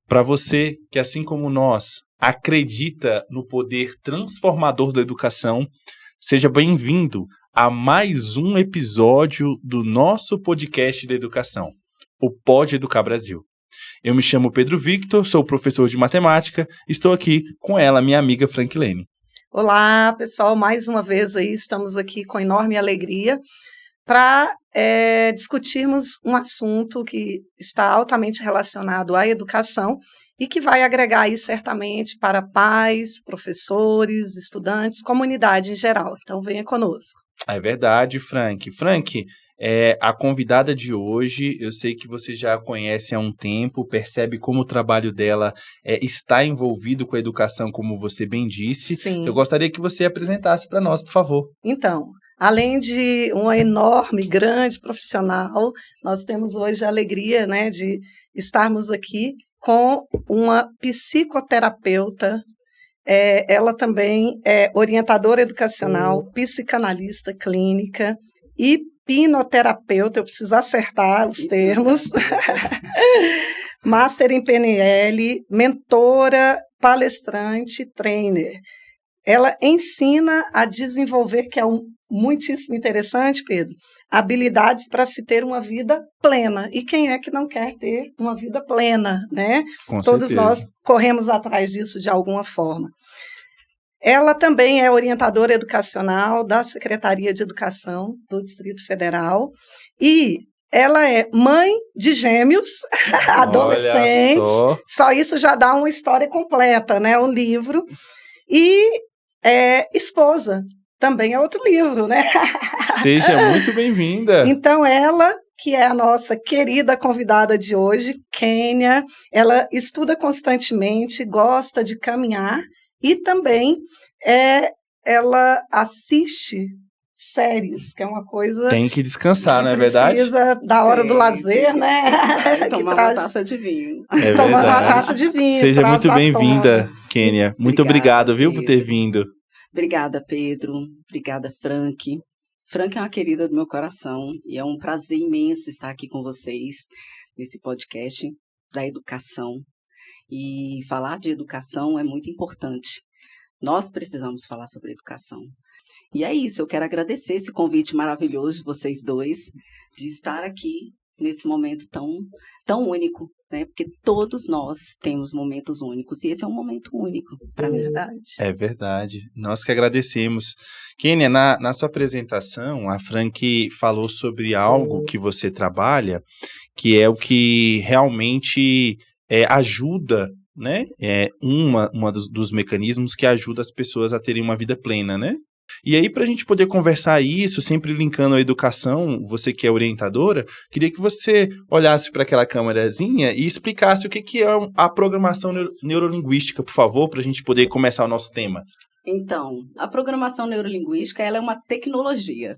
Para você que, assim como nós, acredita no poder transformador da educação, seja bem-vindo a mais um episódio do nosso podcast de educação, o Pode Educar Brasil. Eu me chamo Pedro Victor, sou professor de matemática, estou aqui com ela, minha amiga Frankilene. Olá, pessoal, mais uma vez aí estamos aqui com enorme alegria para discutirmos um assunto que está altamente relacionado à educação e que vai agregar aí certamente para pais, professores, estudantes, comunidade em geral. Então venha conosco. É verdade, Frank. Frank, a convidada de hoje, eu sei que você já a conhece há um tempo, percebe como o trabalho dela está envolvido com a educação, como você bem disse. Sim. Eu gostaria que você apresentasse para nós, por favor. Então, além de uma enorme, grande profissional, nós temos hoje a alegria, né, de estarmos aqui com uma psicoterapeuta. Ela também é orientadora educacional, psicanalista clínica e hipnoterapeuta, eu preciso acertar os termos, Master em PNL, mentora, palestrante, trainer. Ela ensina a desenvolver, que é muitíssimo interessante, Pedro, habilidades para se ter uma vida plena. E quem é que não quer ter uma vida plena, né? Com Todos certeza. nós corremos atrás disso de alguma forma. Ela também é orientadora educacional da Secretaria de Educação do Distrito Federal e ela é mãe de gêmeos, adolescentes. Olha só. Só isso já dá uma história completa, né? Um livro. E esposa, também é outro livro, né? Seja muito bem-vinda. Então, ela, que é a nossa querida convidada de hoje, Kênia, ela estuda constantemente, gosta de caminhar e também ela assiste séries, que é uma coisa... Tem que descansar, não é precisa verdade? da hora do lazer, né? Tomar uma taça de vinho. É Tomar uma verdade. taça de vinho. Seja traz muito à bem-vinda, tona. Kênia. Muito Obrigada, obrigado, viu, por ter Pedro. vindo. Obrigada, Pedro. Obrigada, Frank. Frank é uma querida do meu coração e é um prazer imenso estar aqui com vocês nesse podcast da educação. E falar de educação é muito importante. Nós precisamos falar sobre educação. E é isso, eu quero agradecer esse convite maravilhoso de vocês dois, de estar aqui nesse momento tão único, né? Porque todos nós temos momentos únicos, e esse é um momento único para mim. Verdade. É verdade. Nós que agradecemos. Kênia, na sua apresentação, a Frank falou sobre algo que você trabalha, que é o que realmente ajuda, né? Uma dos mecanismos que ajuda as pessoas a terem uma vida plena, né? E aí, para a gente poder conversar isso, sempre linkando a educação, você que é orientadora, queria que você olhasse para aquela câmerazinha e explicasse o que é a programação neurolinguística, por favor, para a gente poder começar o nosso tema. Então, a programação neurolinguística ela é uma tecnologia.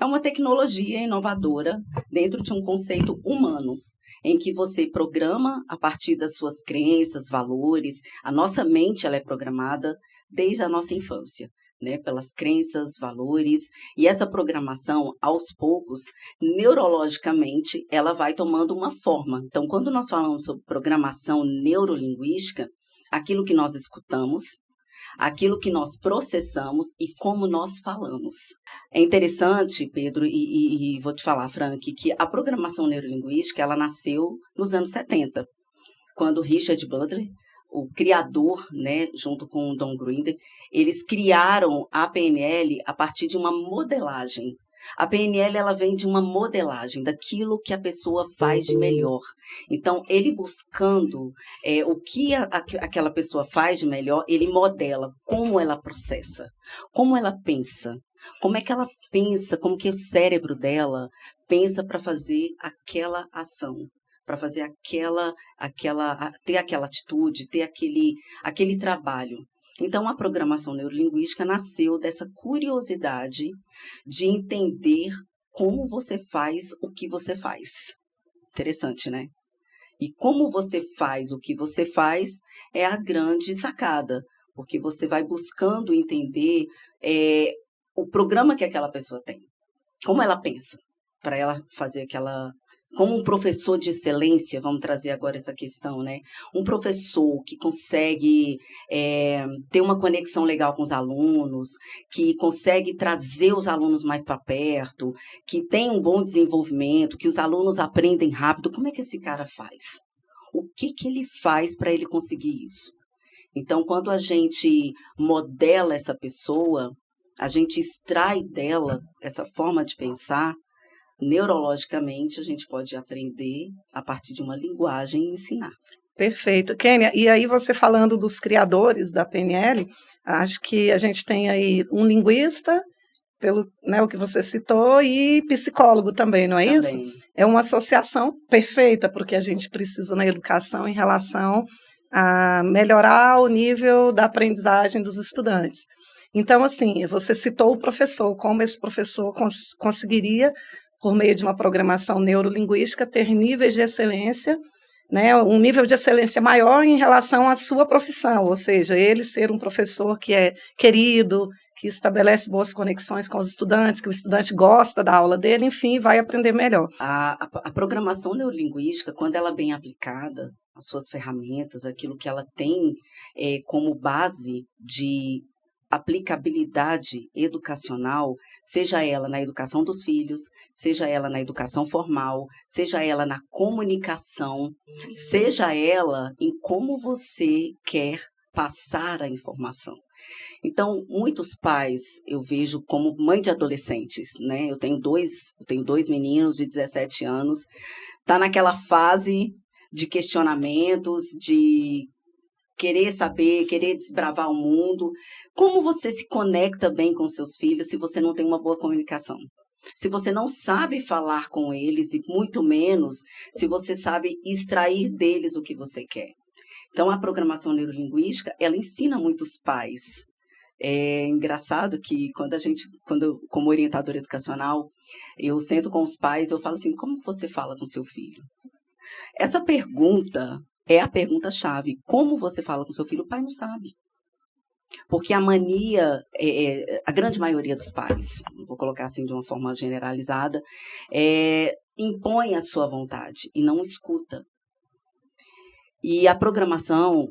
É uma tecnologia inovadora dentro de um conceito humano, em que você programa a partir das suas crenças, valores. A nossa mente ela é programada desde a nossa infância, né, pelas crenças, valores, e essa programação, aos poucos, neurologicamente, ela vai tomando uma forma. Então, quando nós falamos sobre programação neurolinguística, aquilo que nós escutamos, aquilo que nós processamos e como nós falamos. É interessante, Pedro, e vou te falar, Frank, que a programação neurolinguística, ela nasceu nos anos 70, quando Richard Bandler, o criador, né, junto com o Don Grinder, eles criaram a PNL a partir de uma modelagem. A PNL ela vem de uma modelagem daquilo que a pessoa faz de melhor. Então, ele buscando o que aquela pessoa faz de melhor, ele modela como ela processa, como ela pensa, como é que ela pensa, como que o cérebro dela pensa para fazer aquela ação, para fazer ter aquela atitude, ter aquele trabalho. Então, a programação neurolinguística nasceu dessa curiosidade de entender como você faz o que você faz. Interessante, né? E como você faz o que você faz é a grande sacada, porque você vai buscando entender o programa que aquela pessoa tem, como ela pensa, para ela fazer como um professor de excelência, vamos trazer agora essa questão, né? Um professor que consegue ter uma conexão legal com os alunos, que consegue trazer os alunos mais para perto, que tem um bom desenvolvimento, que os alunos aprendem rápido, como é que esse cara faz? O que ele faz para ele conseguir isso? Então, quando a gente modela essa pessoa, a gente extrai dela essa forma de pensar, neurologicamente, a gente pode aprender a partir de uma linguagem e ensinar. Perfeito. Kênia, e aí você falando dos criadores da PNL, acho que a gente tem aí um linguista, pelo o que você citou, e psicólogo também, não é isso? É uma associação perfeita, porque a gente precisa na educação em relação a melhorar o nível da aprendizagem dos estudantes. Então, assim, você citou o professor, como esse professor conseguiria, por meio de uma programação neurolinguística, ter níveis de excelência, né, um nível de excelência maior em relação à sua profissão, ou seja, ele ser um professor que é querido, que estabelece boas conexões com os estudantes, que o estudante gosta da aula dele, enfim, vai aprender melhor. A programação neurolinguística, quando ela é bem aplicada, as suas ferramentas, aquilo que ela tem como base de aplicabilidade educacional, seja ela na educação dos filhos, seja ela na educação formal, seja ela na comunicação, seja ela em como você quer passar a informação. Então, muitos pais, eu vejo como mãe de adolescentes, né? Eu tenho dois meninos de 17 anos, tá naquela fase de questionamentos, de querer saber, querer desbravar o mundo. Como você se conecta bem com seus filhos se você não tem uma boa comunicação? Se você não sabe falar com eles e muito menos se você sabe extrair deles o que você quer. Então, a programação neurolinguística, ela ensina muitos pais. É engraçado que quando como orientadora educacional, eu sento com os pais e eu falo assim, como você fala com seu filho? Essa pergunta é a pergunta-chave. Como você fala com seu filho? O pai não sabe. Porque a mania, a grande maioria dos pais, vou colocar assim de uma forma generalizada, impõe a sua vontade e não escuta. E a programação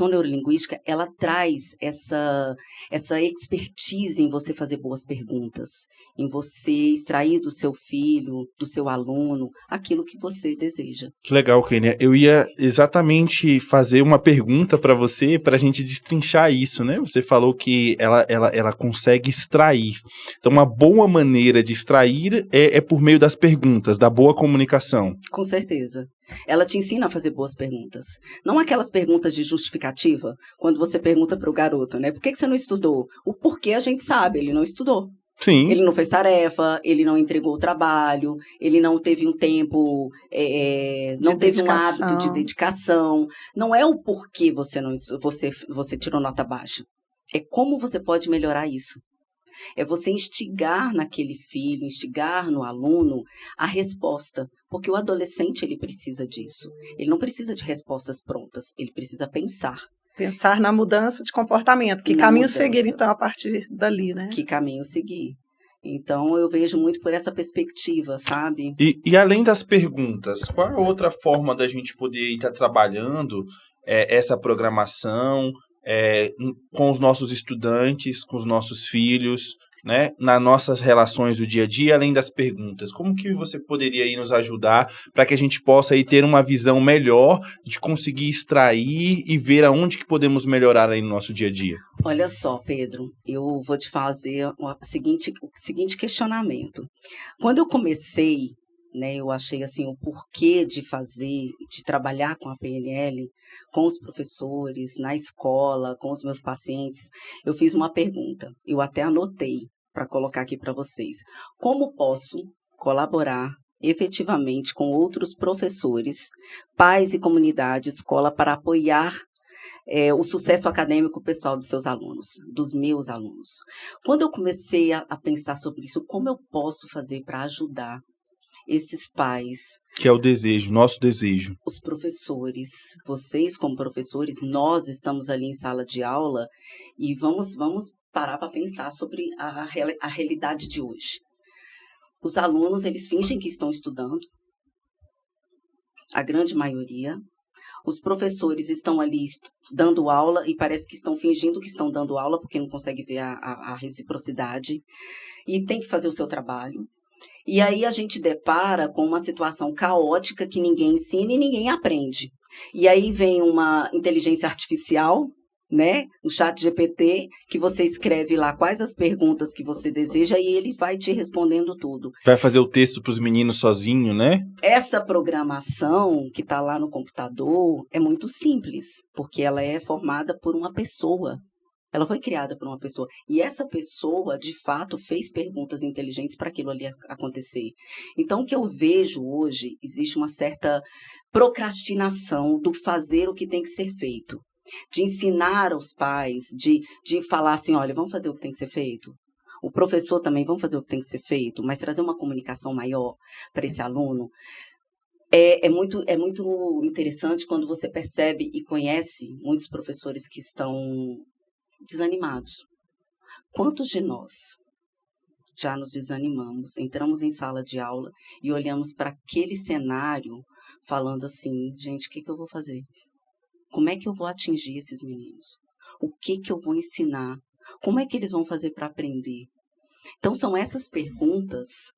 neurolinguística, ela traz essa expertise em você fazer boas perguntas, em você extrair do seu filho, do seu aluno, aquilo que você deseja. Que legal, Kênia. Eu ia exatamente fazer uma pergunta para você, para a gente destrinchar isso, né? Você falou que ela consegue extrair. Então, uma boa maneira de extrair é por meio das perguntas, da boa comunicação. Com certeza. Ela te ensina a fazer boas perguntas. Não aquelas perguntas de justificativa, quando você pergunta para o garoto, né? Por que você não estudou? O porquê a gente sabe, ele não estudou. Sim. Ele não fez tarefa, ele não entregou o trabalho, ele não teve um tempo, não teve um hábito de dedicação. Não é o porquê você tirou nota baixa. É como você pode melhorar isso. É você instigar naquele filho, instigar no aluno a resposta. Porque o adolescente, ele precisa disso. Ele não precisa de respostas prontas, ele precisa pensar. Pensar na mudança de comportamento. Que caminho seguir, então, a partir dali, né? Que caminho seguir. Então, eu vejo muito por essa perspectiva, sabe? E além das perguntas, qual é outra forma da gente poder estar trabalhando essa programação com os nossos estudantes, com os nossos filhos, né, nas nossas relações do dia a dia, além das perguntas? Como que você poderia aí nos ajudar para que a gente possa aí ter uma visão melhor de conseguir extrair e ver aonde que podemos melhorar aí no nosso dia a dia? Olha só, Pedro, eu vou te fazer o seguinte questionamento. Quando eu comecei, né, eu achei assim o porquê de trabalhar com a PNL, com os professores, na escola, com os meus pacientes, eu fiz uma pergunta, eu até anotei para colocar aqui para vocês. Como posso colaborar efetivamente com outros professores, pais e comunidade, escola, para apoiar o sucesso acadêmico pessoal dos seus alunos, dos meus alunos? Quando eu comecei a pensar sobre isso, como eu posso fazer para ajudar esses pais? Que é o desejo, nosso desejo. Os professores, vocês como professores, nós estamos ali em sala de aula e vamos parar para pensar sobre a realidade de hoje. Os alunos, eles fingem que estão estudando, a grande maioria. Os professores estão ali dando aula e parece que estão fingindo que estão dando aula porque não conseguem ver a reciprocidade e tem que fazer o seu trabalho. E aí a gente depara com uma situação caótica que ninguém ensina e ninguém aprende. E aí vem uma inteligência artificial, né, o ChatGPT, que você escreve lá quais as perguntas que você deseja e ele vai te respondendo tudo. Vai fazer o texto para os meninos sozinho, né? Essa programação que está lá no computador é muito simples, porque ela é formada por uma pessoa. Ela foi criada por uma pessoa. E essa pessoa, de fato, fez perguntas inteligentes para aquilo ali acontecer. Então, o que eu vejo hoje, existe uma certa procrastinação do fazer o que tem que ser feito. De ensinar aos pais, de falar assim, olha, vamos fazer o que tem que ser feito. O professor também, vamos fazer o que tem que ser feito, mas trazer uma comunicação maior para esse aluno. É muito interessante quando você percebe e conhece muitos professores que estão desanimados. Quantos de nós já nos desanimamos, entramos em sala de aula e olhamos para aquele cenário falando assim, gente, o que eu vou fazer? Como é que eu vou atingir esses meninos? O que eu vou ensinar? Como é que eles vão fazer para aprender? Então, são essas perguntas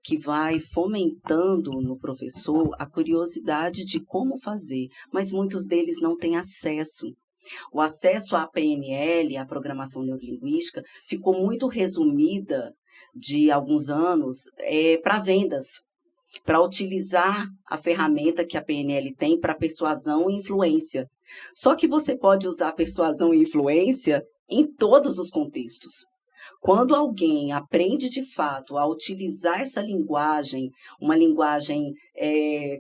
que vai fomentando no professor a curiosidade de como fazer, mas muitos deles não têm acesso. O acesso à PNL, à programação neurolinguística, ficou muito resumida de alguns anos para vendas, para utilizar a ferramenta que a PNL tem para persuasão e influência. Só que você pode usar persuasão e influência em todos os contextos. Quando alguém aprende de fato a utilizar essa linguagem, uma linguagem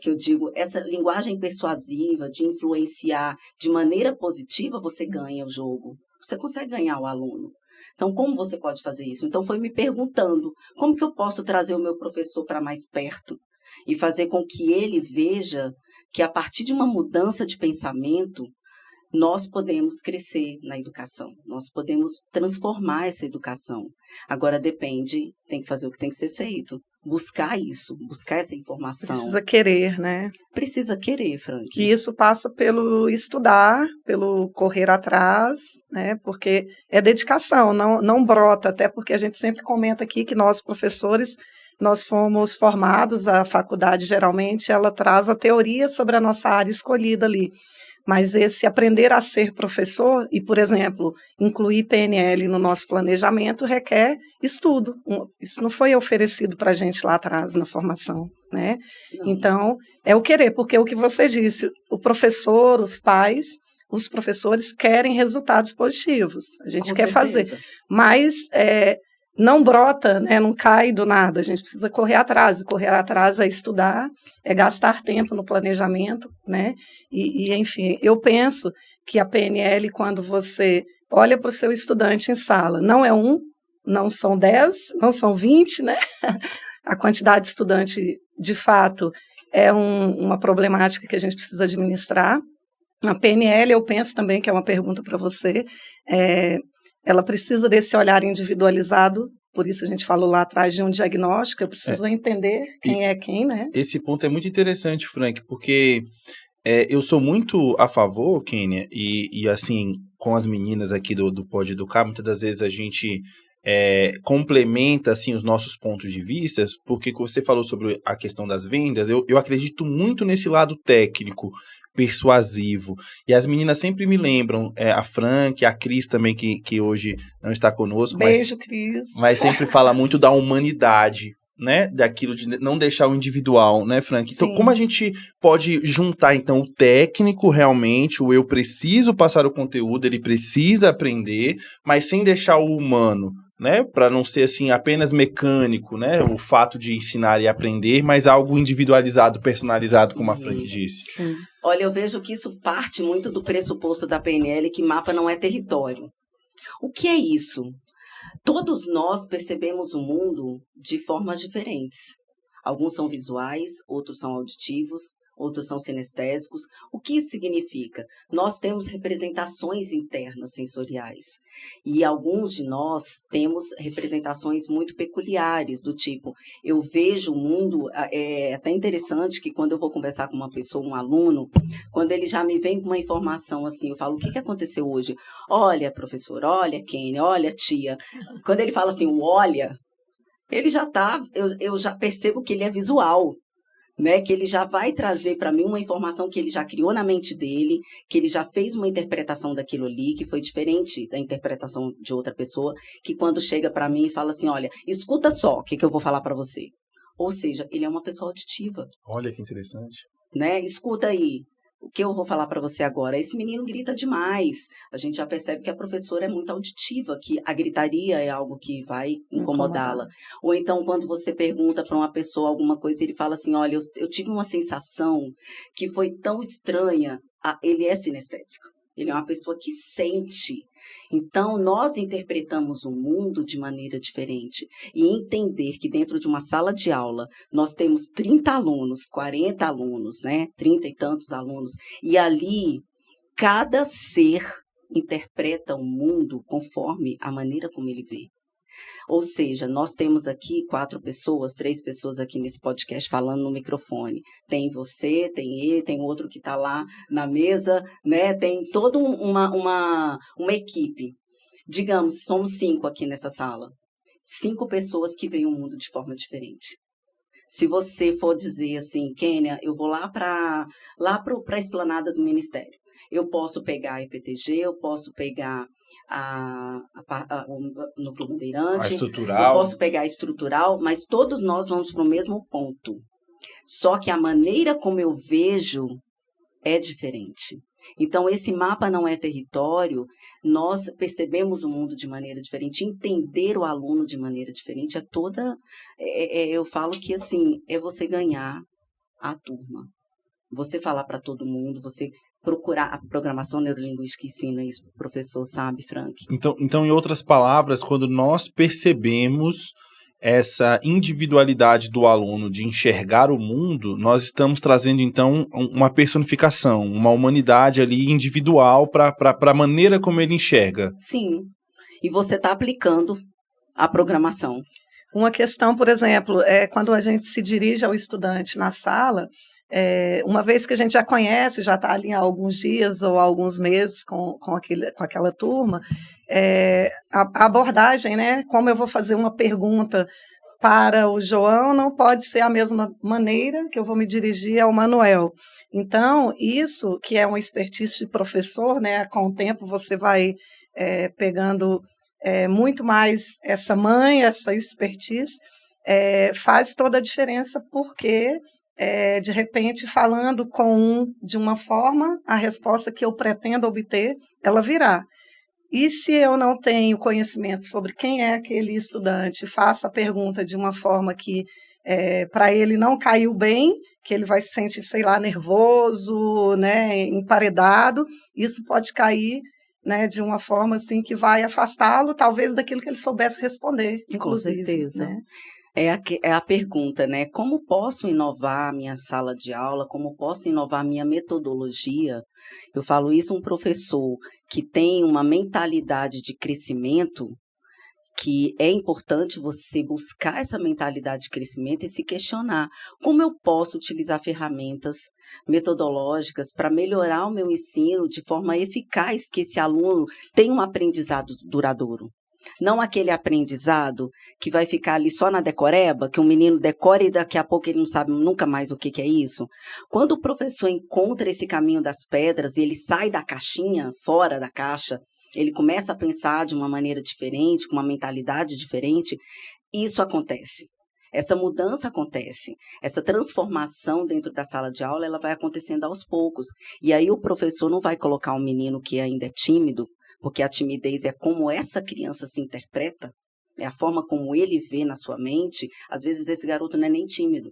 que eu digo, essa linguagem persuasiva, de influenciar de maneira positiva, você ganha o jogo. Você consegue ganhar o aluno. Então, como você pode fazer isso? Então, foi me perguntando, como que eu posso trazer o meu professor para mais perto e fazer com que ele veja que, a partir de uma mudança de pensamento, nós podemos crescer na educação, nós podemos transformar essa educação. Agora depende, tem que fazer o que tem que ser feito, buscar isso, buscar essa informação. Precisa querer, né? Precisa querer, Frank. Que isso passa pelo estudar, pelo correr atrás, né? Porque é dedicação, não brota, até porque a gente sempre comenta aqui que nós, professores, nós fomos formados, a faculdade geralmente, ela traz a teoria sobre a nossa área escolhida ali. Mas esse aprender a ser professor e, por exemplo, incluir PNL no nosso planejamento requer estudo. Isso não foi oferecido para a gente lá atrás na formação, né? Não. Então, é o querer, porque o que você disse, o professor, os pais, os professores querem resultados positivos. A gente quer fazer, mas não brota, né, não cai do nada, a gente precisa correr atrás, e correr atrás é estudar, é gastar tempo no planejamento, né, e enfim, eu penso que a PNL, quando você olha para o seu estudante em sala, não é não são 10, não são 20, né, a quantidade de estudante, de fato, é uma problemática que a gente precisa administrar. A PNL, eu penso também, que é uma pergunta para você, ela precisa desse olhar individualizado, por isso a gente falou lá atrás de um diagnóstico, eu preciso entender quem é quem, né? Esse ponto é muito interessante, Frank, porque eu sou muito a favor, Kênia, e assim, com as meninas aqui do Pode Educar, muitas das vezes a gente complementa assim, os nossos pontos de vista, porque você falou sobre a questão das vendas, eu acredito muito nesse lado técnico, persuasivo, e as meninas sempre me lembram, a Frank, a Cris também, que hoje não está conosco, Beijo, Cris. Mas sempre fala muito da humanidade, né, daquilo de não deixar o individual, né, Frank? Então, como a gente pode juntar, então, o técnico realmente, o eu preciso passar o conteúdo, ele precisa aprender, mas sem deixar o humano, né, para não ser, assim, apenas mecânico, né, o fato de ensinar e aprender, mas algo individualizado, personalizado, como a Frank disse. Sim. Olha, eu vejo que isso parte muito do pressuposto da PNL, que mapa não é território. O que é isso? Todos nós percebemos o mundo de formas diferentes. Alguns são visuais, outros são auditivos, outros são sinestésicos. O que isso significa? Nós temos representações internas sensoriais e alguns de nós temos representações muito peculiares, do tipo, eu vejo o mundo, é até interessante que quando eu vou conversar com uma pessoa, um aluno, quando ele já me vem com uma informação assim, eu falo, o que aconteceu hoje? Olha, professor, olha, Kenny, olha, tia. Quando ele fala assim, o olha, ele já está, eu já percebo que ele é visual, né? Que ele já vai trazer para mim uma informação que ele já criou na mente dele, que ele já fez uma interpretação daquilo ali, que foi diferente da interpretação de outra pessoa, que quando chega para mim e fala assim, olha, escuta só o que eu vou falar para você. Ou seja, ele é uma pessoa auditiva. Olha que interessante. Né? Escuta aí. O que eu vou falar para você agora? Esse menino grita demais. A gente já percebe que a professora é muito auditiva, que a gritaria é algo que vai incomodá-la. Ou então, quando você pergunta para uma pessoa alguma coisa, ele fala assim, olha, eu tive uma sensação que foi tão estranha. Ele é sinestésico. Ele é uma pessoa que sente. Então, nós interpretamos o mundo de maneira diferente. E entender que dentro de uma sala de aula, nós temos 30 alunos, 40 alunos, né? 30 e tantos alunos. E ali, cada ser interpreta o mundo conforme a maneira como ele vê. Ou seja, nós temos aqui 4 pessoas, 3 pessoas aqui nesse podcast falando no microfone. Tem você, tem ele, tem outro que está lá na mesa, né? Tem toda uma equipe. Digamos, somos 5 aqui nessa sala. 5 pessoas que veem o mundo de forma diferente. Se você for dizer assim, Kênia, eu vou lá para a esplanada do Ministério. Eu posso pegar a EPTG, eu posso pegar o Núcleo Bandeirante, A estrutural. eu posso pegar a estrutural, mas todos nós vamos para o mesmo ponto. Só que a maneira como eu vejo é diferente. Então, esse mapa não é território, nós percebemos o mundo de maneira diferente, entender o aluno de maneira diferente eu falo que assim, é você ganhar a turma. Você falar para todo mundo, você procurar a programação neurolinguística que ensina isso, o professor sabe, Frank. Então, em outras palavras, quando nós percebemos essa individualidade do aluno de enxergar o mundo, nós estamos trazendo, então, uma personificação, uma humanidade ali individual para a maneira como ele enxerga. Sim, e você está aplicando a programação. Uma questão, por exemplo, é quando a gente se dirige ao estudante na sala, uma vez que a gente já conhece, já está ali há alguns dias ou alguns meses com aquela turma, a abordagem, né? Como eu vou fazer uma pergunta para o João, não pode ser a mesma maneira que eu vou me dirigir ao Manuel. Então, isso que é uma expertise de professor, né? Com o tempo você vai pegando muito mais essa expertise, faz toda a diferença, porque de repente, falando com de uma forma, a resposta que eu pretendo obter, ela virá. E se eu não tenho conhecimento sobre quem é aquele estudante, faço a pergunta de uma forma que para ele não caiu bem, que ele vai se sentir, sei lá, nervoso, né, emparedado, isso pode cair, né, de uma forma assim que vai afastá-lo, talvez, daquilo que ele soubesse responder, inclusive. Com certeza. Né? É a pergunta, né? Como posso inovar a minha sala de aula? Como posso inovar a minha metodologia? Eu falo isso, um professor que tem uma mentalidade de crescimento, que é importante você buscar essa mentalidade de crescimento e se questionar. Como eu posso utilizar ferramentas metodológicas para melhorar o meu ensino de forma eficaz, que esse aluno tenha um aprendizado duradouro? Não aquele aprendizado que vai ficar ali só na decoreba, que o menino decora e daqui a pouco ele não sabe nunca mais o que é isso. Quando o professor encontra esse caminho das pedras e ele sai da caixinha, fora da caixa, ele começa a pensar de uma maneira diferente, com uma mentalidade diferente, isso acontece. Essa mudança acontece, essa transformação dentro da sala de aula, ela vai acontecendo aos poucos. E aí o professor não vai colocar um menino que ainda é tímido, porque a timidez é como essa criança se interpreta, é a forma como ele vê na sua mente. Às vezes esse garoto não é nem tímido,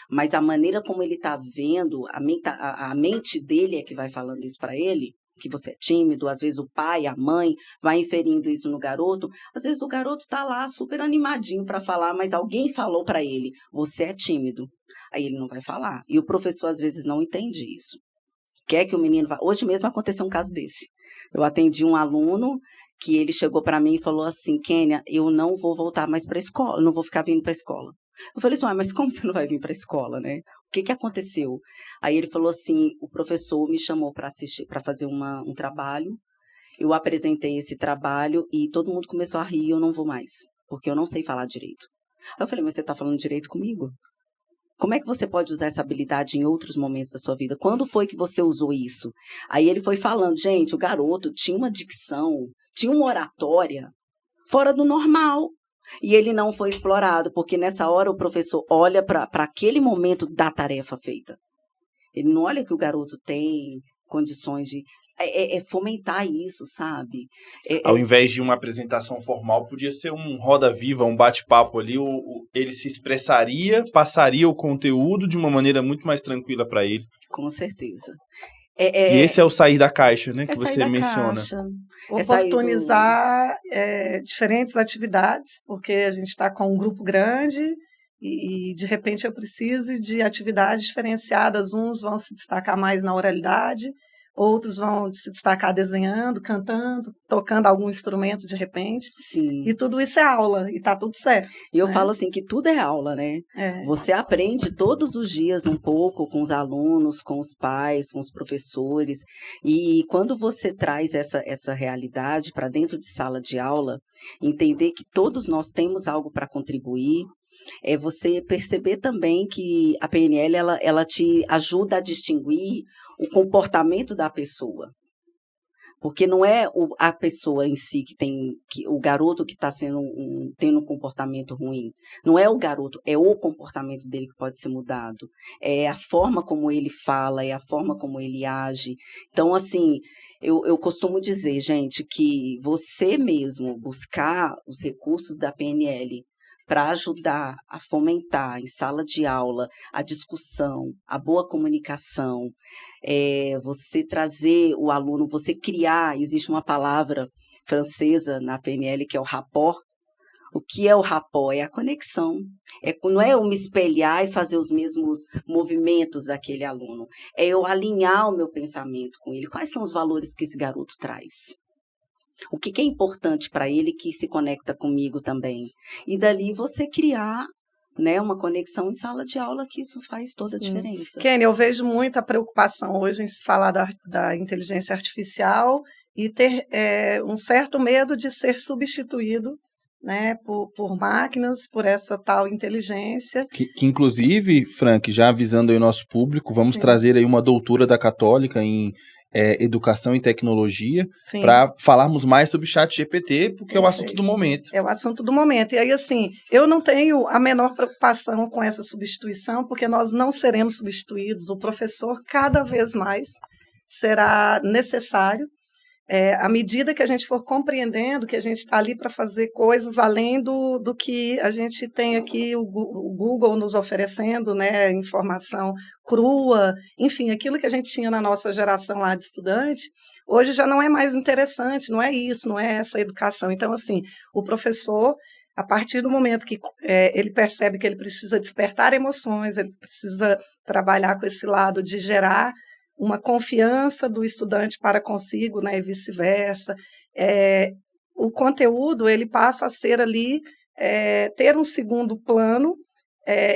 mas a maneira como ele está vendo, a mente dele é que vai falando isso para ele, que você é tímido, às vezes o pai, a mãe vai inferindo isso no garoto, às vezes o garoto está lá super animadinho para falar, mas alguém falou para ele, você é tímido. Aí ele não vai falar. E o professor às vezes não entende isso. Quer que o menino vá... Hoje mesmo aconteceu um caso desse. Eu atendi um aluno que ele chegou para mim e falou assim, Kênia, eu não vou voltar mais para a escola, eu não vou ficar vindo para a escola. Eu falei assim, mas como você não vai vir para a escola, né? O que aconteceu? Aí ele falou assim, o professor me chamou para assistir, para fazer um trabalho, eu apresentei esse trabalho e todo mundo começou a rir e eu não vou mais, porque eu não sei falar direito. Aí eu falei, mas você está falando direito comigo? Como é que você pode usar essa habilidade em outros momentos da sua vida? Quando foi que você usou isso? Aí ele foi falando, gente, o garoto tinha uma dicção, tinha uma oratória fora do normal. E ele não foi explorado, porque nessa hora o professor olha para aquele momento da tarefa feita. Ele não olha que o garoto tem condições de... fomentar isso, sabe? Ao invés de uma apresentação formal, podia ser um roda-viva, um bate-papo ali, ele se expressaria, passaria o conteúdo de uma maneira muito mais tranquila para ele. Com certeza. E esse é o sair da caixa, né, que você menciona. Caixa, oportunizar diferentes atividades, porque a gente está com um grupo grande e, de repente, eu preciso de atividades diferenciadas. Uns vão se destacar mais na oralidade, outros vão se destacar desenhando, cantando, tocando algum instrumento de repente. Sim. E tudo isso é aula, e está tudo certo. E eu falo assim, que tudo é aula, né? Você aprende todos os dias um pouco com os alunos, com os pais, com os professores. E quando você traz essa realidade para dentro de sala de aula, entender que todos nós temos algo para contribuir, é você perceber também que a PNL ela te ajuda a distinguir o comportamento da pessoa. Porque não é a pessoa em si o garoto que está tendo um comportamento ruim. Não é o garoto, é o comportamento dele que pode ser mudado. É a forma como ele fala, é a forma como ele age. Então, assim, eu costumo dizer, gente, que você mesmo buscar os recursos da PNL para ajudar a fomentar em sala de aula a discussão, a boa comunicação, você trazer o aluno, você criar, existe uma palavra francesa na PNL que é o rapport. O que é o rapport? É a conexão. Não é eu me espelhar e fazer os mesmos movimentos daquele aluno. É eu alinhar o meu pensamento com ele. Quais são os valores que esse garoto traz? O que é importante para ele que se conecta comigo também? E dali você criar, né, uma conexão em sala de aula, que isso faz toda a diferença. Kênia, eu vejo muita preocupação hoje em se falar da inteligência artificial e ter um certo medo de ser substituído, né, por máquinas, por essa tal inteligência. Que inclusive, Frank, já avisando aí o nosso público, vamos trazer aí uma doutora da Católica em Educação e Tecnologia, para falarmos mais sobre o ChatGPT, porque é o assunto do momento. É o assunto do momento. E aí, assim, eu não tenho a menor preocupação com essa substituição, porque nós não seremos substituídos. O professor, cada vez mais, será necessário. À medida que a gente for compreendendo que a gente está ali para fazer coisas além do que a gente tem aqui, o Google nos oferecendo, né, informação crua, enfim, aquilo que a gente tinha na nossa geração lá de estudante, hoje já não é mais interessante, não é isso, não é essa educação. Então, assim, o professor, a partir do momento que ele percebe que ele precisa despertar emoções, ele precisa trabalhar com esse lado de gerar uma confiança do estudante para consigo, né, e vice-versa. O conteúdo ele passa a ser ali, ter um segundo plano,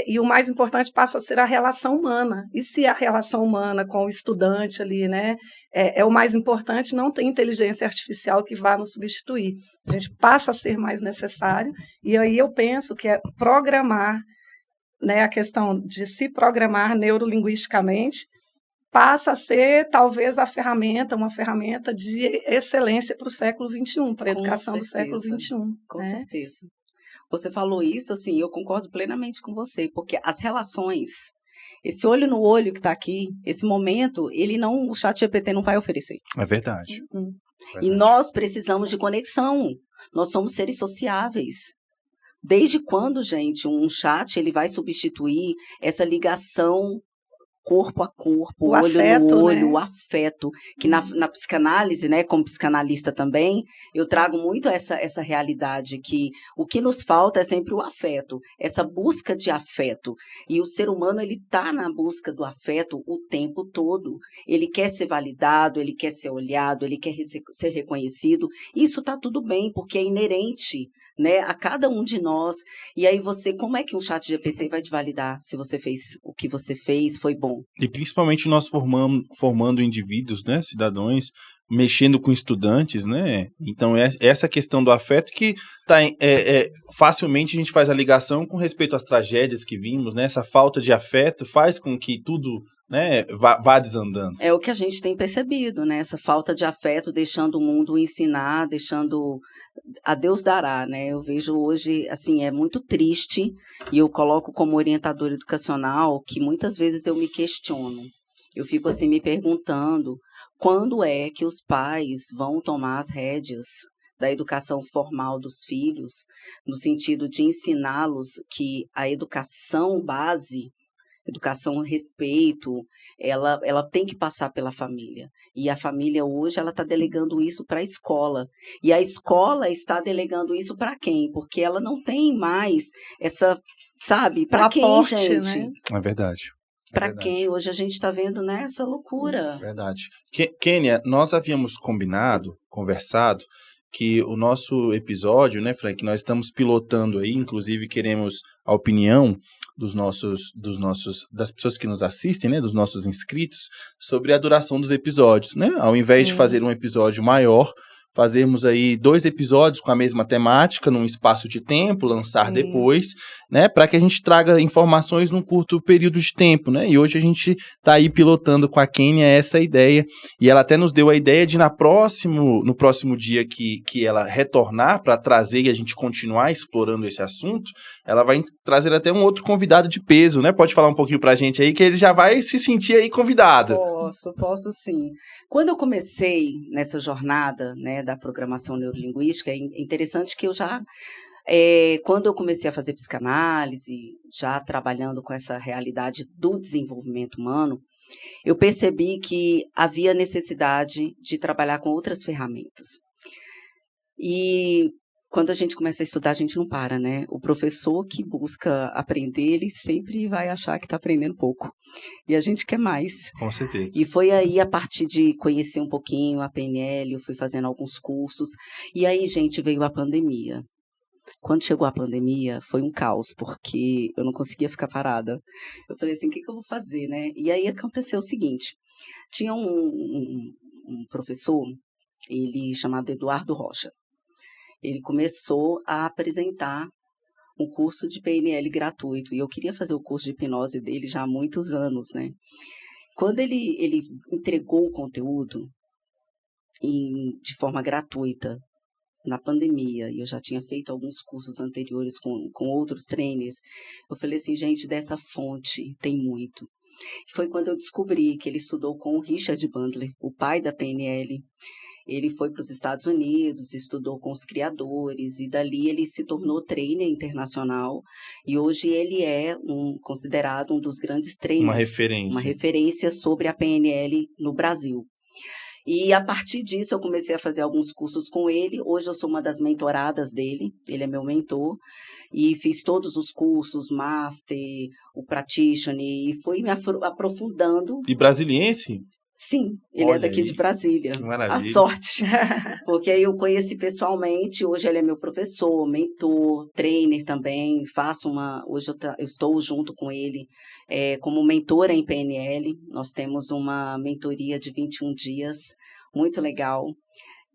e o mais importante passa a ser a relação humana. E se a relação humana com o estudante ali, né, é o mais importante, não tem inteligência artificial que vá nos substituir. A gente passa a ser mais necessário, e aí eu penso que é programar, né, a questão de se programar neurolinguisticamente, passa a ser, talvez, uma ferramenta de excelência para o século XXI, para a educação do século XXI. Com certeza. Você falou isso, assim, eu concordo plenamente com você, porque as relações, esse olho no olho que está aqui, esse momento, o ChatGPT não vai oferecer. É verdade. E nós precisamos de conexão. Nós somos seres sociáveis. Desde quando, gente, um chat ele vai substituir essa ligação corpo a corpo, O olho afeto, no olho, né? o afeto, que na psicanálise, né, como psicanalista também, eu trago muito essa realidade que o que nos falta é sempre o afeto, essa busca de afeto. E o ser humano, ele está na busca do afeto o tempo todo. Ele quer ser validado, ele quer ser olhado, ele quer ser reconhecido. Isso está tudo bem, porque é inerente, né, a cada um de nós. E aí como é que um chat GPT vai te validar se você fez o que você fez, foi bom? E principalmente nós formando indivíduos, né, cidadãos, mexendo com estudantes, né? Então, essa questão do afeto que facilmente a gente faz a ligação com respeito às tragédias que vimos, né? Essa falta de afeto faz com que tudo, né, vá desandando. É o que a gente tem percebido, né? Essa falta de afeto, deixando o mundo ensinar, deixando a Deus dará, né? Eu vejo hoje, assim, é muito triste, e eu coloco como orientadora educacional que muitas vezes eu me questiono. Eu fico assim me perguntando quando é que os pais vão tomar as rédeas da educação formal dos filhos, no sentido de ensiná-los que a educação base, educação, respeito, ela tem que passar pela família. E a família hoje, ela está delegando isso para a escola. E a escola está delegando isso para quem? Porque ela não tem mais essa, sabe, para quem, aporte, gente? né? É verdade. Para quem? Hoje a gente está vendo, né, essa loucura. Verdade. Kênia, nós havíamos conversado, que o nosso episódio, né, Frank, nós estamos pilotando aí, inclusive queremos a opinião das pessoas que nos assistem, né, dos nossos inscritos, sobre a duração dos episódios, né? Ao invés de fazer um episódio maior, fazermos aí 2 episódios com a mesma temática, num espaço de tempo, lançar depois, né, para que a gente traga informações num curto período de tempo, né? E hoje a gente está aí pilotando com a Kênia essa ideia, e ela até nos deu a ideia de no próximo dia que ela retornar para trazer e a gente continuar explorando esse assunto, ela vai trazer até um outro convidado de peso, né? Pode falar um pouquinho para a gente aí, que ele já vai se sentir aí convidado. Posso sim. Quando eu comecei nessa jornada, né, da programação neurolinguística, é interessante que eu já, quando eu comecei a fazer psicanálise, já trabalhando com essa realidade do desenvolvimento humano, eu percebi que havia necessidade de trabalhar com outras ferramentas. E quando a gente começa a estudar, a gente não para, né? O professor que busca aprender, ele sempre vai achar que está aprendendo pouco. E a gente quer mais. Com certeza. E foi aí, a partir de conhecer um pouquinho a PNL, eu fui fazendo alguns cursos. E aí, gente, veio a pandemia. Quando chegou a pandemia, foi um caos, porque eu não conseguia ficar parada. Eu falei assim, o que eu vou fazer, né? E aí aconteceu o seguinte, tinha um professor, ele chamado Eduardo Rocha. Ele começou a apresentar um curso de PNL gratuito, e eu queria fazer o curso de hipnose dele já há muitos anos, né? Quando ele entregou o conteúdo de forma gratuita, na pandemia, e eu já tinha feito alguns cursos anteriores com outros trainers, eu falei assim, gente, dessa fonte tem muito. Foi quando eu descobri que ele estudou com o Richard Bandler, o pai da PNL. Ele foi para os Estados Unidos, estudou com os criadores, e dali ele se tornou trainer internacional, e hoje ele é considerado um dos grandes trainers. Uma referência sobre a PNL no Brasil. E a partir disso eu comecei a fazer alguns cursos com ele. Hoje eu sou uma das mentoradas dele, ele é meu mentor. E fiz todos os cursos, Master, o Practitioner, e fui me aprofundando. E brasiliense? Sim, ele é daqui de Brasília. Que maravilha. A sorte. Porque aí eu conheci pessoalmente, hoje ele é meu professor, mentor, trainer também, hoje eu estou junto com ele como mentora em PNL. Nós temos uma mentoria de 21 dias, muito legal.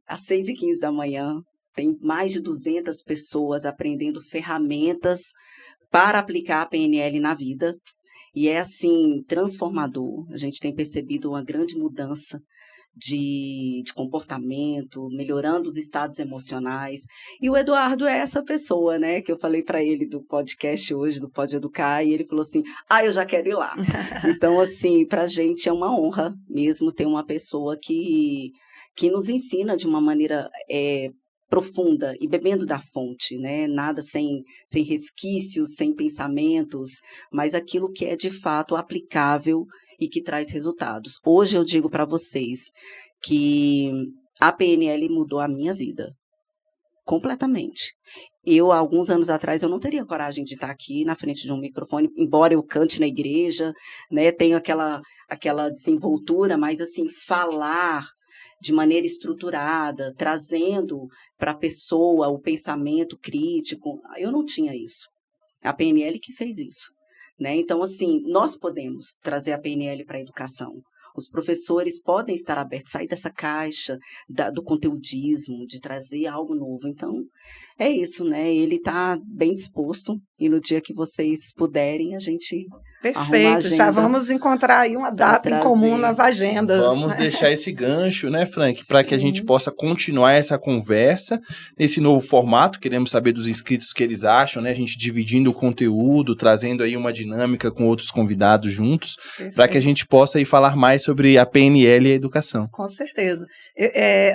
Às 6h15 da manhã, tem mais de 200 pessoas aprendendo ferramentas para aplicar a PNL na vida. E é, assim, transformador. A gente tem percebido uma grande mudança de comportamento, melhorando os estados emocionais. E o Eduardo é essa pessoa, né? Que eu falei para ele do podcast hoje, do Pode Educar, e ele falou assim, eu já quero ir lá. Então, assim, para a gente é uma honra mesmo ter uma pessoa que nos ensina de uma maneira profunda e bebendo da fonte, né? Nada sem resquícios, sem pensamentos, mas aquilo que é de fato aplicável e que traz resultados. Hoje eu digo para vocês que a PNL mudou a minha vida. Completamente. Eu, há alguns anos atrás, eu não teria coragem de estar aqui na frente de um microfone, embora eu cante na igreja, né, tenho aquela desenvoltura, mas assim, falar de maneira estruturada, trazendo para a pessoa o pensamento crítico, eu não tinha isso. A PNL que fez isso, né? Então, assim, nós podemos trazer a PNL para a educação. Os professores podem estar abertos, sair dessa caixa do conteudismo, de trazer algo novo. Então, é isso, né? Ele está bem disposto e no dia que vocês puderem, a gente arruma a agenda. Já vamos encontrar aí uma data em comum nas agendas. Vamos deixar esse gancho, né, Frank, para que a gente possa continuar essa conversa nesse novo formato. Queremos saber dos inscritos o que eles acham, né? A gente dividindo o conteúdo, trazendo aí uma dinâmica com outros convidados juntos, para que a gente possa aí falar mais sobre a PNL e a educação. Com certeza.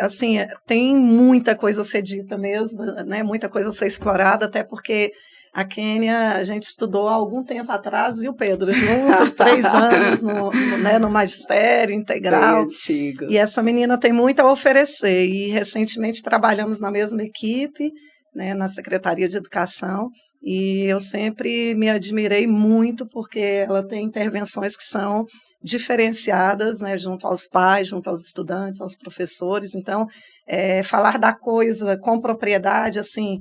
Assim, tem muita coisa a ser dita mesmo, né? Muita coisa a ser explorada, até porque a Kênia, a gente estudou há algum tempo atrás, viu, Pedro? Juntos, 3 anos no magistério integral. Antigo. E essa menina tem muito a oferecer. E recentemente trabalhamos na mesma equipe, né, na Secretaria de Educação. E eu sempre me admirei muito porque ela tem intervenções que são diferenciadas, né, junto aos pais, junto aos estudantes, aos professores. Então, falar da coisa com propriedade, assim,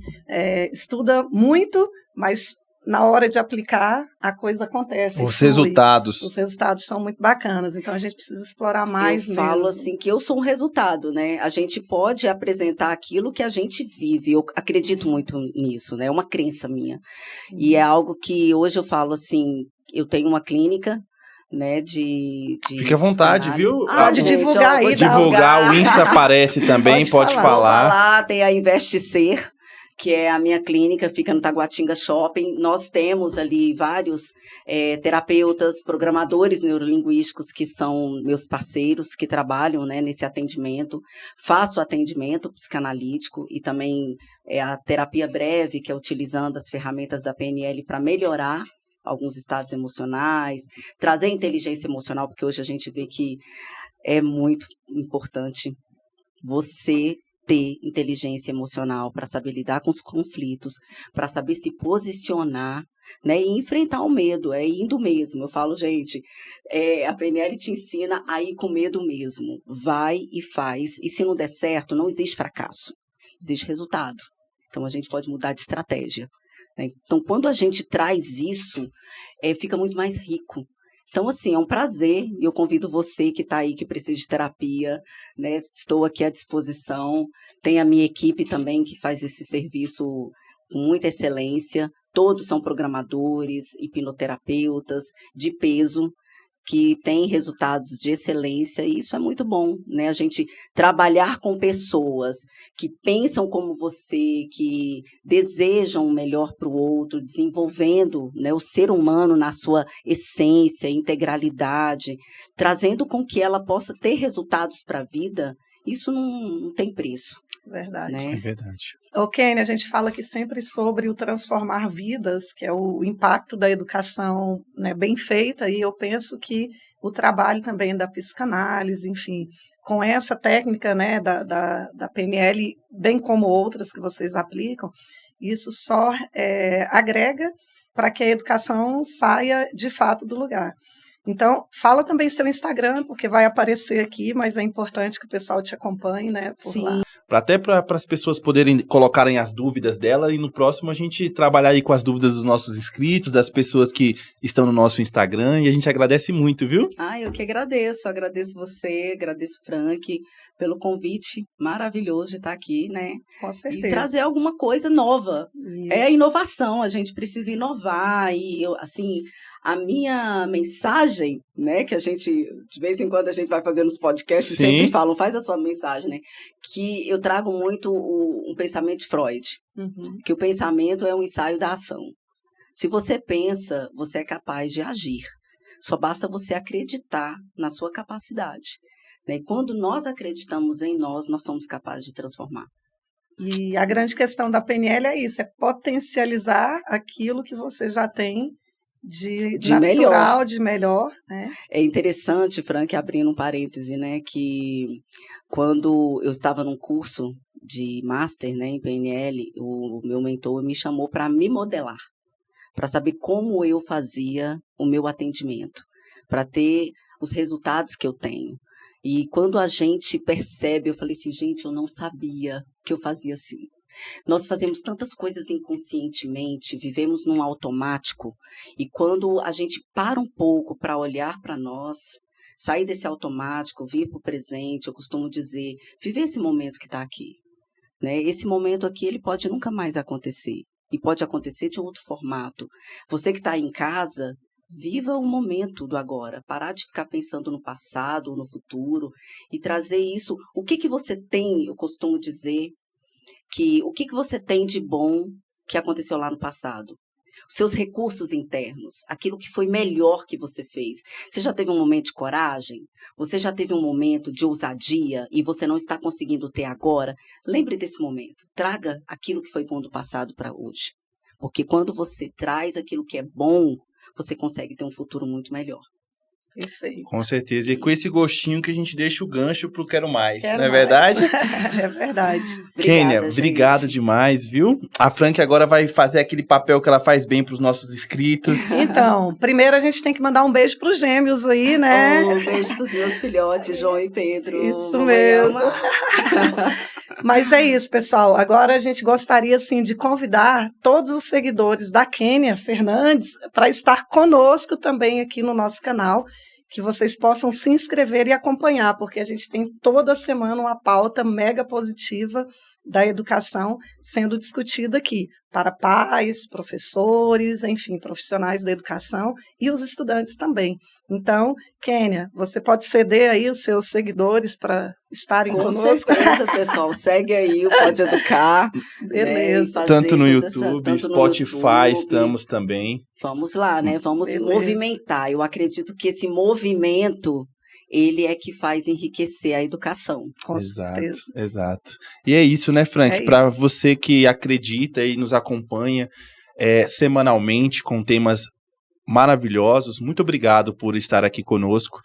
estuda muito, mas na hora de aplicar, a coisa acontece. Os resultados são muito bacanas, então a gente precisa explorar mais mesmo. Eu falo assim que eu sou um resultado, né? A gente pode apresentar aquilo que a gente vive, eu acredito muito nisso, né? É uma crença minha. Sim. E é algo que hoje eu falo assim, eu tenho uma clínica, né, Fique à vontade, viu? De divulgar aí. Divulgar, o Insta aparece também, pode falar. Tem a Investir, que é a minha clínica, fica no Taguatinga Shopping. Nós temos ali vários terapeutas, programadores neurolinguísticos que são meus parceiros, que trabalham, né, nesse atendimento. Faço atendimento psicanalítico e também a terapia breve, que é utilizando as ferramentas da PNL para melhorar alguns estados emocionais, trazer inteligência emocional, porque hoje a gente vê que é muito importante você ter inteligência emocional para saber lidar com os conflitos, para saber se posicionar, né, e enfrentar o medo, indo mesmo. Eu falo, gente, a PNL te ensina a ir com medo mesmo. Vai e faz, e se não der certo, não existe fracasso, existe resultado. Então, a gente pode mudar de estratégia. Então, quando a gente traz isso, fica muito mais rico. Então, assim, é um prazer, e eu convido você que está aí, que precisa de terapia, né? Estou aqui à disposição. Tem a minha equipe também, que faz esse serviço com muita excelência. Todos são programadores, hipnoterapeutas de peso, que têm resultados de excelência, e isso é muito bom, né? A gente trabalhar com pessoas que pensam como você, que desejam o melhor para o outro, desenvolvendo, né, o ser humano na sua essência, integralidade, trazendo com que ela possa ter resultados para a vida, isso não tem preço. Verdade. Né? É verdade. Kênia, a gente fala aqui sempre sobre o transformar vidas, que é o impacto da educação, né, bem feita, e eu penso que o trabalho também da psicanálise, enfim, com essa técnica, né, da PNL, bem como outras que vocês aplicam, isso só agrega para que a educação saia de fato do lugar. Então, fala também seu Instagram, porque vai aparecer aqui, mas é importante que o pessoal te acompanhe, né, por lá. Até para as pessoas poderem colocarem as dúvidas dela, e no próximo a gente trabalhar aí com as dúvidas dos nossos inscritos, das pessoas que estão no nosso Instagram, e a gente agradece muito, viu? Eu que agradeço você, agradeço o Frank pelo convite maravilhoso de estar aqui, né? Com certeza. E trazer alguma coisa nova. Isso. É a inovação, a gente precisa inovar, e assim, a minha mensagem, né, que a gente, de vez em quando a gente vai fazendo os podcasts, sempre falam, faz a sua mensagem, né, que eu trago muito um pensamento de Freud, que o pensamento é um ensaio da ação. Se você pensa, você é capaz de agir, só basta você acreditar na sua capacidade, né, e quando nós acreditamos em nós somos capazes de transformar. E a grande questão da PNL é isso, é potencializar aquilo que você já tem de natural, de melhor, né? É interessante, Frank, abrindo um parêntese, né, que quando eu estava num curso de Master, né, em PNL, o meu mentor me chamou para me modelar, para saber como eu fazia o meu atendimento, para ter os resultados que eu tenho. E quando a gente percebe, eu falei assim, gente, eu não sabia que eu fazia assim. Nós fazemos tantas coisas inconscientemente, vivemos num automático, e quando a gente para um pouco para olhar para nós, sair desse automático, vir para o presente, eu costumo dizer, viver esse momento que está aqui. Né? Esse momento aqui, ele pode nunca mais acontecer, e pode acontecer de outro formato. Você que está em casa, viva o momento do agora, parar de ficar pensando no passado ou no futuro, e trazer isso, o que você tem, eu costumo dizer, o que você tem de bom que aconteceu lá no passado? Os seus recursos internos, aquilo que foi melhor que você fez. Você já teve um momento de coragem? Você já teve um momento de ousadia e você não está conseguindo ter agora? Lembre desse momento. Traga aquilo que foi bom do passado para hoje. Porque quando você traz aquilo que é bom, você consegue ter um futuro muito melhor. Perfeito. Com certeza. E com esse gostinho que a gente deixa o gancho pro Quero Mais, Quero não é mais. verdade? É verdade. Kênia, obrigado demais, viu? A Frank agora vai fazer aquele papel que ela faz bem pros nossos inscritos. Então, primeiro a gente tem que mandar um beijo pros gêmeos aí, né? Um beijo pros meus filhotes, João e Pedro. Isso mesmo. Mas é isso, pessoal. Agora a gente gostaria, assim, de convidar todos os seguidores da Kênia Fernandes para estar conosco também aqui no nosso canal, que vocês possam se inscrever e acompanhar, porque a gente tem toda semana uma pauta mega positiva da educação sendo discutida aqui, para pais, professores, enfim, profissionais da educação e os estudantes também. Então, Kênia, você pode ceder aí os seus seguidores para estarem conosco? Com certeza, pessoal. Segue aí o Pode Educar. Beleza. Né, tanto no YouTube, Spotify, estamos também. Vamos lá, né? Vamos movimentar. Eu acredito que esse movimento, ele é que faz enriquecer a educação. Com certeza. Exato. E é isso, né, Frank? Para você que acredita e nos acompanha semanalmente com temas maravilhosos, muito obrigado por estar aqui conosco,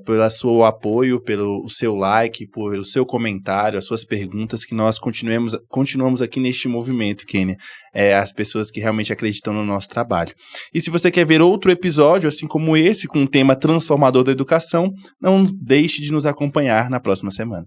pelo seu apoio, pelo seu like, pelo seu comentário, as suas perguntas, que nós continuamos aqui neste movimento, Kênia, as pessoas que realmente acreditam no nosso trabalho. E se você quer ver outro episódio, assim como esse, com um tema transformador da educação, não deixe de nos acompanhar na próxima semana.